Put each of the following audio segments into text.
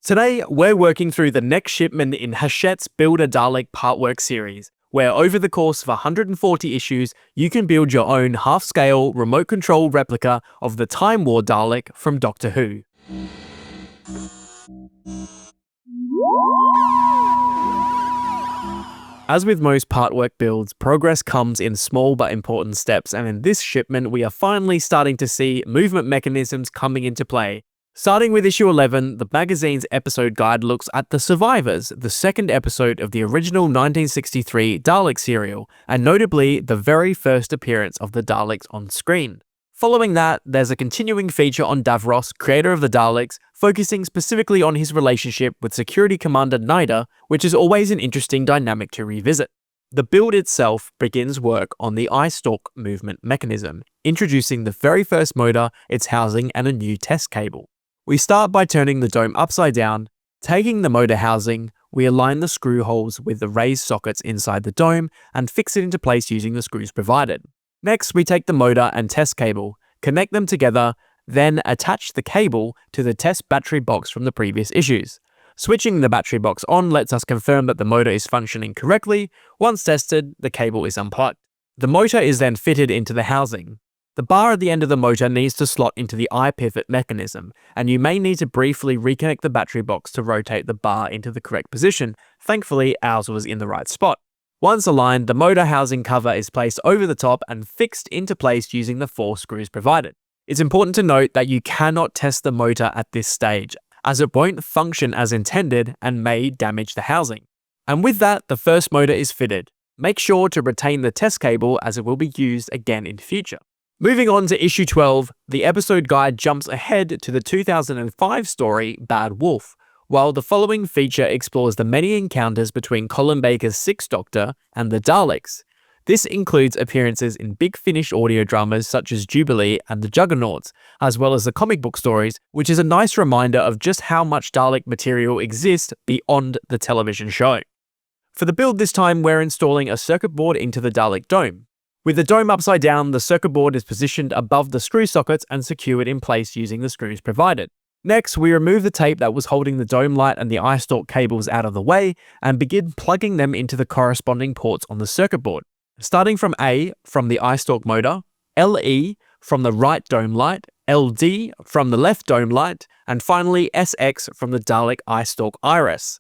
Today, we're working through the next shipment in Hachette's Build a Dalek partwork series, where over the course of 140 issues, you can build your own half-scale, remote-controlled replica of the Time War Dalek from Doctor Who. As with most partwork builds, progress comes in small but important steps, and in this shipment we are finally starting to see movement mechanisms coming into play. Starting with issue 11, the magazine's episode guide looks at The Survivors, the second episode of the original 1963 Dalek serial, and notably the very first appearance of the Daleks on screen. Following that, there's a continuing feature on Davros, creator of the Daleks, focusing specifically on his relationship with Security Commander Nyder, which is always an interesting dynamic to revisit. The build itself begins work on the stalk movement mechanism, introducing the very first motor, its housing, and a new test cable. We start by turning the dome upside down. Taking the motor housing, we align the screw holes with the raised sockets inside the dome and fix it into place using the screws provided. Next, we take the motor and test cable, connect them together, then attach the cable to the test battery box from the previous issues. Switching the battery box on lets us confirm that the motor is functioning correctly. Once tested, the cable is unplugged. The motor is then fitted into the housing. The bar at the end of the motor needs to slot into the eye-pivot mechanism, and you may need to briefly reconnect the battery box to rotate the bar into the correct position. Thankfully, ours was in the right spot. Once aligned, the motor housing cover is placed over the top and fixed into place using the 4 screws provided. It's important to note that you cannot test the motor at this stage, as it won't function as intended and may damage the housing. And with that, the first motor is fitted. Make sure to retain the test cable as it will be used again in future. Moving on to issue 12, the episode guide jumps ahead to the 2005 story Bad Wolf, while the following feature explores the many encounters between Colin Baker's Sixth Doctor and the Daleks. This includes appearances in Big Finish audio dramas such as Jubilee and the Juggernauts, as well as the comic book stories, which is a nice reminder of just how much Dalek material exists beyond the television show. For the build this time, we're installing a circuit board into the Dalek dome. With the dome upside down, the circuit board is positioned above the screw sockets and secured in place using the screws provided. Next, we remove the tape that was holding the dome light and the stalk cables out of the way and begin plugging them into the corresponding ports on the circuit board. Starting from A, from the stalk motor, LE from the right dome light, LD from the left dome light, and finally SX from the Dalek stalk iris.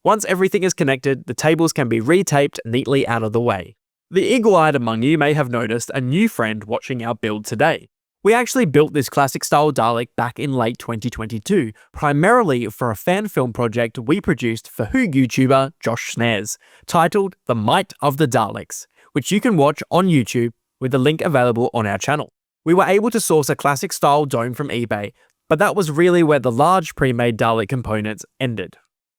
Once everything is connected, the tables can be retaped neatly out of the way. The eagle-eyed among you may have noticed a new friend watching our build today. We actually built this classic-style Dalek back in late 2022, primarily for a fan film project we produced for Who YouTuber Josh Snares, titled The Might of the Daleks, which you can watch on YouTube with the link available on our channel. We were able to source a classic-style dome from eBay, but that was really where the large pre-made Dalek components ended.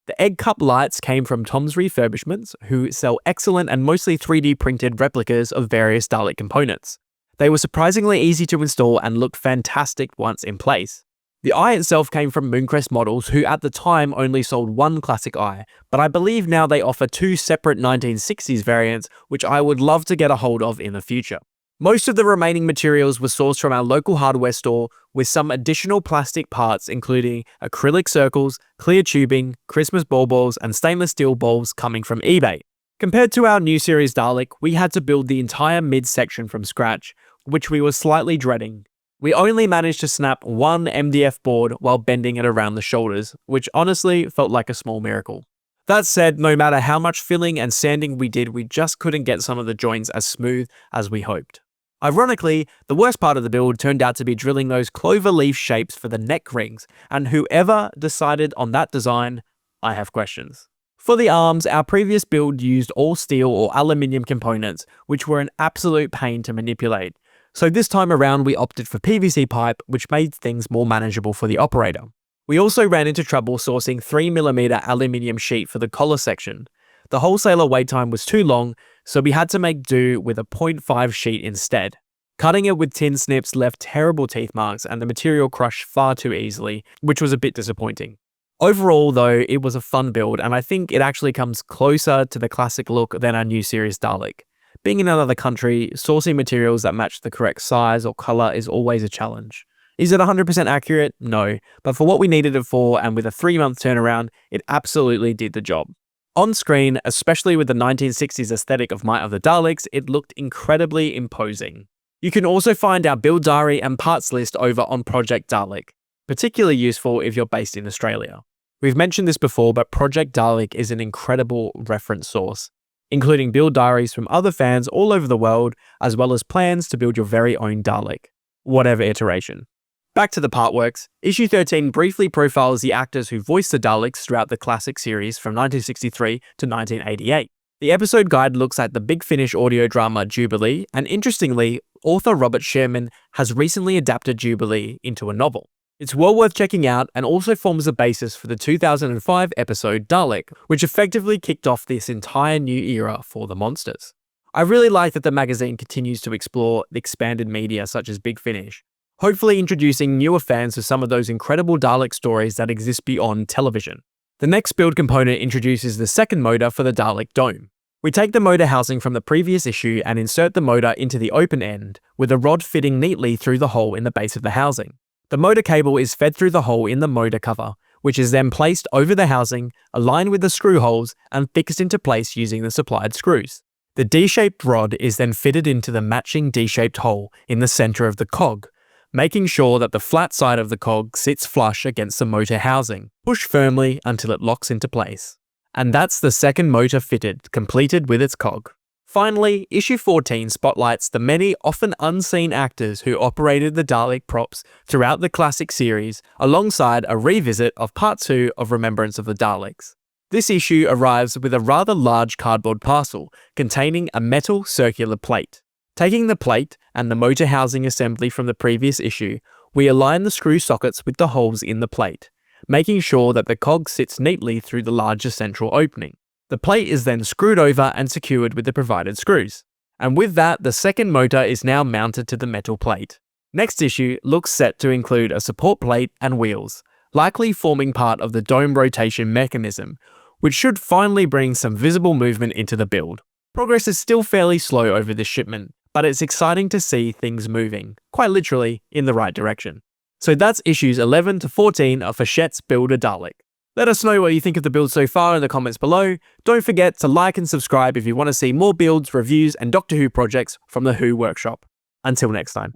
The egg cup lights came from Tom's Refurbishments, who sell excellent and mostly 3D printed replicas of various Dalek components. They were surprisingly easy to install and looked fantastic once in place. The eye itself came from Mooncrest Models, who at the time only sold one classic eye, but I believe now they offer 2 separate 1960s variants, which I would love to get a hold of in the future. Most of the remaining materials were sourced from our local hardware store, with some additional plastic parts including acrylic circles, clear tubing, Christmas balls, and stainless steel balls coming from eBay. Compared to our new series Dalek, we had to build the entire mid-section from scratch, which we were slightly dreading. We only managed to snap one MDF board while bending it around the shoulders, which honestly felt like a small miracle. That said, no matter how much filling and sanding we did, we just couldn't get some of the joints as smooth as we hoped. Ironically, the worst part of the build turned out to be drilling those clover leaf shapes for the neck rings, and whoever decided on that design, I have questions. For the arms, our previous build used all steel or aluminium components, which were an absolute pain to manipulate. So this time around we opted for PVC pipe, which made things more manageable for the operator. We also ran into trouble sourcing 3mm aluminium sheet for the collar section. The wholesaler wait time was too long, so we had to make do with a 0.5 sheet instead. Cutting it with tin snips left terrible teeth marks and the material crushed far too easily, which was a bit disappointing. Overall though, it was a fun build, and I think it actually comes closer to the classic look than our new series Dalek. Being in another country, sourcing materials that match the correct size or color is always a challenge. Is it 100% accurate? No, but for what we needed it for and with a 3-month turnaround, it absolutely did the job. On screen, especially with the 1960s aesthetic of Might of the Daleks, it looked incredibly imposing. You can also find our build diary and parts list over on Project Dalek, particularly useful if you're based in Australia. We've mentioned this before, but Project Dalek is an incredible reference source, including build diaries from other fans all over the world, as well as plans to build your very own Dalek, whatever iteration. Back to the partworks, issue 13 briefly profiles the actors who voiced the Daleks throughout the classic series from 1963 to 1988. The episode guide looks at the Big Finish audio drama Jubilee, and interestingly, author Robert Sherman has recently adapted Jubilee into a novel. It's well worth checking out and also forms the basis for the 2005 episode Dalek, which effectively kicked off this entire new era for the monsters. I really like that the magazine continues to explore the expanded media such as Big Finish, hopefully introducing newer fans to some of those incredible Dalek stories that exist beyond television. The next build component introduces the second motor for the Dalek Dome. We take the motor housing from the previous issue and insert the motor into the open end, with a rod fitting neatly through the hole in the base of the housing. The motor cable is fed through the hole in the motor cover, which is then placed over the housing, aligned with the screw holes, and fixed into place using the supplied screws. The D-shaped rod is then fitted into the matching D-shaped hole in the center of the cog, making sure that the flat side of the cog sits flush against the motor housing. Push firmly until it locks into place. And that's the second motor fitted, completed with its cog. Finally, issue 14 spotlights the many often unseen actors who operated the Dalek props throughout the classic series, alongside a revisit of Part 2 of Remembrance of the Daleks. This issue arrives with a rather large cardboard parcel containing a metal circular plate. Taking the plate and the motor housing assembly from the previous issue, we align the screw sockets with the holes in the plate, making sure that the cog sits neatly through the larger central opening. The plate is then screwed over and secured with the provided screws. And with that, the second motor is now mounted to the metal plate. Next issue looks set to include a support plate and wheels, likely forming part of the dome rotation mechanism, which should finally bring some visible movement into the build. Progress is still fairly slow over this shipment, but it's exciting to see things moving, quite literally, in the right direction. So that's issues 11 to 14 of Hachette's Build a Dalek. Let us know what you think of the build so far in the comments below. Don't forget to like and subscribe if you want to see more builds, reviews, and Doctor Who projects from the Who Workshop. Until next time.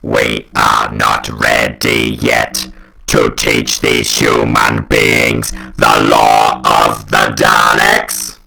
We are not ready yet to teach these human beings the law of the Daleks.